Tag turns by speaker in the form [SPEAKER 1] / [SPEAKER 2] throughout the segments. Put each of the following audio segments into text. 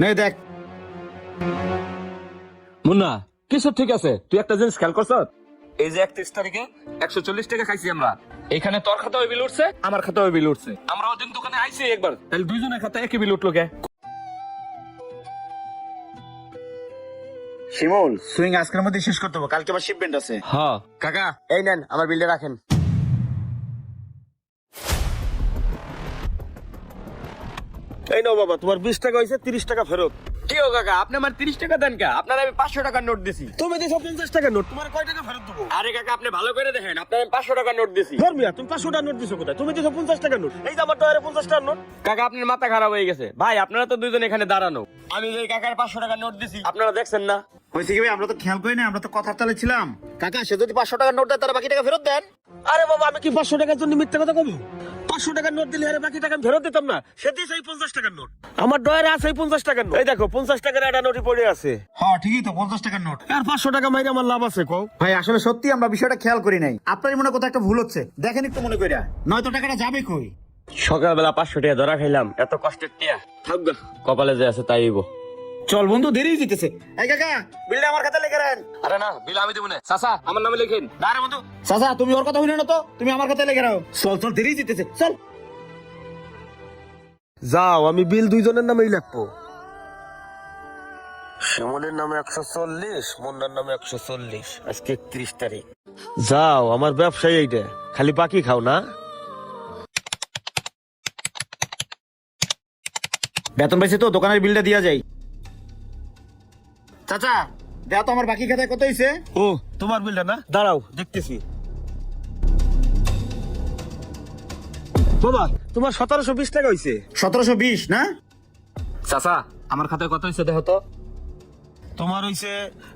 [SPEAKER 1] নে দেখ।
[SPEAKER 2] মুন্না কিছু ঠিক আছে, তুই একটা জিনিস খেয়াল করছ? এই যে 31 তারিখে 140 টাকা খাইছি আমরা, এখানে তোর খাতায় বিল উঠছে, আমার খাতায় বিল উঠছে। আমরা ওদিন দোকানে আইছি একবার, তাহলে দুইজনের খাতায় একই বিল উঠলো কে?
[SPEAKER 1] শিমুল, সুইং আজকের মধ্যে শেষ করতে হবে, কালকে আবার শিপমেন্ট আছে।
[SPEAKER 2] হ্যাঁ কাকা,
[SPEAKER 3] এই নেন আমার বিলটা রাখেন।
[SPEAKER 2] এই নাও বাবা, তোমার 20 টাকা হয়েছে, 30 টাকা ফেরত।
[SPEAKER 3] কি ও কাকা, আপনি আমার 30 টাকা দেন কা? আপনার আমি 500 টাকার নোট দিছি।
[SPEAKER 2] তুমি দিছো 50 টাকা নোট, তোমার কয় টাকা ফেরত দেবো?
[SPEAKER 3] আরে কাকা আপনি ভালো করে দেখেন, আপনার আমি 500 টাকার নোট দিছি।
[SPEAKER 2] ধর্মিয়া, তুমি 500 টাকা নোট দিছো কোথায়? তুমি দিছো 50 টাকা নোট। এই যে আমার ডয়ারে 50 টাকা নোট।
[SPEAKER 3] কাকা আপনার মাথা খারাপ হয়ে গেছে ভাই, আপনারা তো দুইজন এখানে দাঁড়ানো, আমি যে কাকার 500 টাকার নোট দিছি আপনারা দেখছেন না?
[SPEAKER 1] হয়েছে কি ভাই, আমরা তো খেয়াল করি না, আমরা তো কথার তালে ছিলাম। কাকা, সে যদি 500 টাকার নোট দেয় তার বাকি টাকা ফেরত দেন।
[SPEAKER 2] আরে বাবা, আমি কি 500 টাকার জন্য মিথ্যা কথা কব? 500 টাকার নোট দিলে আরে বাকি টাকা আমি ফেরত দিতাম না? সে দিয়েছে এই 50 টাকার নোট, আমার ডয়ারে আছে এই 50 টাকার নোট। এই দেখো 50 টাকার একটা নোটই পড়ে আছে।
[SPEAKER 1] হ্যাঁ ঠিকই তো, 50 টাকার নোট।
[SPEAKER 2] আর 500 টাকা মাইরে আমার লাভ আছে কও?
[SPEAKER 1] ভাই আসলে সত্যি আমরা বিষয়টা খেয়াল করি নাই, আপনারই মনে কোথাও একটা ভুল হচ্ছে, দেখেন একটু মনে কইরা, নয়তো টাকাটা যাবে কই?
[SPEAKER 3] সকালবেলা 500 টাকা ধরা খাইলাম, এত কষ্টের টিয়া থাকবে, কপালে যে আছে তাই হইব।
[SPEAKER 1] চল বন্ধু, দেরি জিতেছে। এই কাকা, বিলটা আমার খাতা লিখে রাখেন।
[SPEAKER 2] আরে না, বিল আমি দেব না, চাচা আমার নামে লিখেন।
[SPEAKER 1] না রে বন্ধু, চাচা তুমি ওর কথা হইলে না তো, তুমি আমার খাতায় লিখে রাখো। চল চল, দেরি জিতেছে, চল।
[SPEAKER 2] যাও, আমি বিল দুইজনের নামেই লিখবো। শ্যামলের নামে 140, মুন্নার নামে 140। আজকে 31 তারিখ। যাও, আমার ব্যবসায়ী এইটা, খালি বাকি খাও না।
[SPEAKER 1] বেতন পাইছে তো, দোকানের বিলটা দিয়া যাই। চাচা দেখ তো আমার বাকি খাতায় কত হইছে।
[SPEAKER 2] ও, তোমার বিলটা না? দাঁড়াও দেখতেছি। বাবা, তোমার 1720 টাকা হইছে।
[SPEAKER 1] 1720 না?
[SPEAKER 2] চাচা আমার খাতায় কত হইছে দেখো তো। তোমার হইছে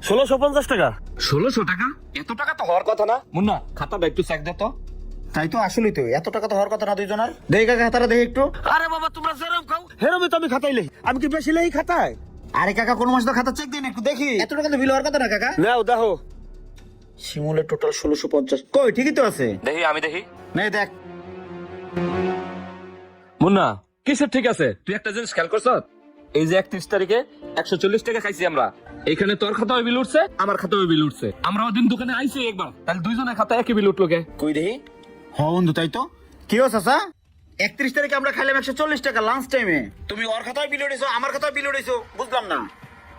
[SPEAKER 2] 1650 টাকা। 1600 টাকা? এত টাকা তো হওয়ার কথা না। মুন্না, খাতাটা একটু চেক দে তো।
[SPEAKER 1] তাই তো, আসলেই তো এত টাকা তো হওয়ার কথা না দুইজনের। দেখি কাকা খাতাটা দেখি একটু।
[SPEAKER 2] আরে বাবা, তোমরা যেরকম খাও হেরমই তো আমি খাতাই লেখি। আমি কি বেশি লেখি খাতায়?
[SPEAKER 1] আরে কাকা, কোন মাসে তো খাতা চেক দিন একটু দেখি, এত টাকা তো বিল হওয়ার কথা না কাকা।
[SPEAKER 2] নাও দেখো।
[SPEAKER 1] শিমুলের টোটাল 1650। কই, ঠিকই তো আছে।
[SPEAKER 2] দেখি, আমি দেখি।
[SPEAKER 1] নে দেখ।
[SPEAKER 2] মুন্না কিসের ঠিক আছে? তুই একটা জিনিস খেয়াল করছ? এই যে 31 তারিখে 140 টাকা খাইছি আমরা, এখানে তোর খাতায় বিল উঠছে, আমার খাতায় বিল উঠছে। আমরা ওদিন দোকানে আইছি একবার, তাহলে দুইজনের খাতায় একই বিল উঠলো কে?
[SPEAKER 1] কই দেখি। হ বন্ধু, তাই তো। কি হচ্ছে চাচা? 31 তারিখে আমরা খাইলাম 140 টাকা লাঞ্চ টাইমে, তুমি ওর খাতায় বিল উঠেছো, আমার খাতায় বিল উঠেছো, বুঝলাম না।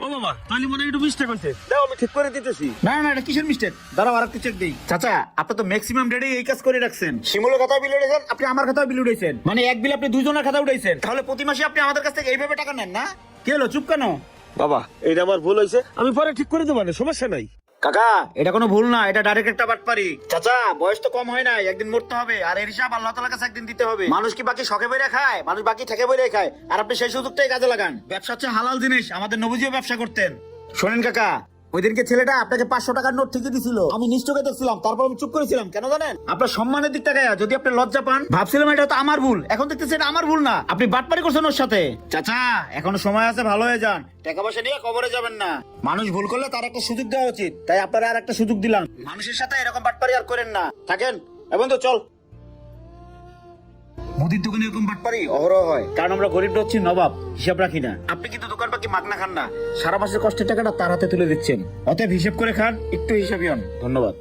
[SPEAKER 2] ও বাবা, তাহলে মনে হয় একটু মিস্টেক হয়েছে। দাও, আমি ঠিক করে দিতেছি।
[SPEAKER 1] না না, এটা কিসের মিস্টেক? দাঁড়াও আর একটু চেক দেই। চাচা, আপনি তো ম্যাক্সিমাম ডেটে এই কাজ করে রাখছেন। শিমুলের খাতায় বিল উঠেছেন, আপনি আমার খাতায় বিল উঠেছেন, মানে এক বিল আপনি দুইজনের খাতায় উঠাইছেন। তাহলে প্রতি মাসে আপনি আমাদের কাছ থেকে এইভাবে টাকা নেন না? কি হলো, চুপ কেন?
[SPEAKER 2] বাবা, এইটা আমার ভুল হয়েছে, আমি পরে ঠিক করে দেবো, সমস্যা নাই।
[SPEAKER 1] কাকা, এটা কোনো ভুল না, এটা ডাইরেক্ট একটা বাটপারি। চাচা, বয়স তো কম হয় না, একদিন মরতে হবে, আর এর হিসাব আল্লাহ তাআলার কাছে একদিন দিতে হবে। মানুষ কি বাকি শখে বইরে খায়? মানুষ বাকি থেকে বইরে খায়, আর আপনি সেই সুযোগটাই কাজে লাগান। ব্যবসা হচ্ছে হালাল জিনিস, আমাদের নবুজিও ব্যবসা করতেন। শোনেন কাকা, ওই দিনকে ছেলেটা আপনাকে 500 টাকার নোট ঠিকই দিছিল, আমি নিশ্চয়ই দেখছিলাম, তারপর আমি চুপ করেছিলাম। কেন জানেন? আপনার সম্মানের দিক থেকে যদি আপনি লজ্জা পান, ভাবছিলাম এটা তো আমার ভুল, এখন দেখতেছি এটা আমার ভুল না, আপনি বাটপারি করছেন ওর সাথে। চাচা, এখনো সময় আছে, ভালো হয়ে যান, টাকা পয়সা নিয়ে কবরে যাবেন না। মানুষ ভুল করলে তার একটা সুযোগ দেওয়া উচিত, তাই আপনারা আর একটা সুযোগ দিলাম। মানুষের সাথে এরকম বাটপারি আর করেন না, থাকেন। এবং তো চল, মুদির দোকানে এরকম বাটপারি অহরহ হয়, কারণ আমরা গরিবরা হচ্ছি নবাব, হিসাব রাখি না। আপনি কিন্তু দোকান পাকি মাগনা খান না, সারা মাসের কষ্টের টাকাটা তার হাতে তুলে দিচ্ছেন, অতএব হিসেব করে খান, একটু হিসাবই হন। ধন্যবাদ।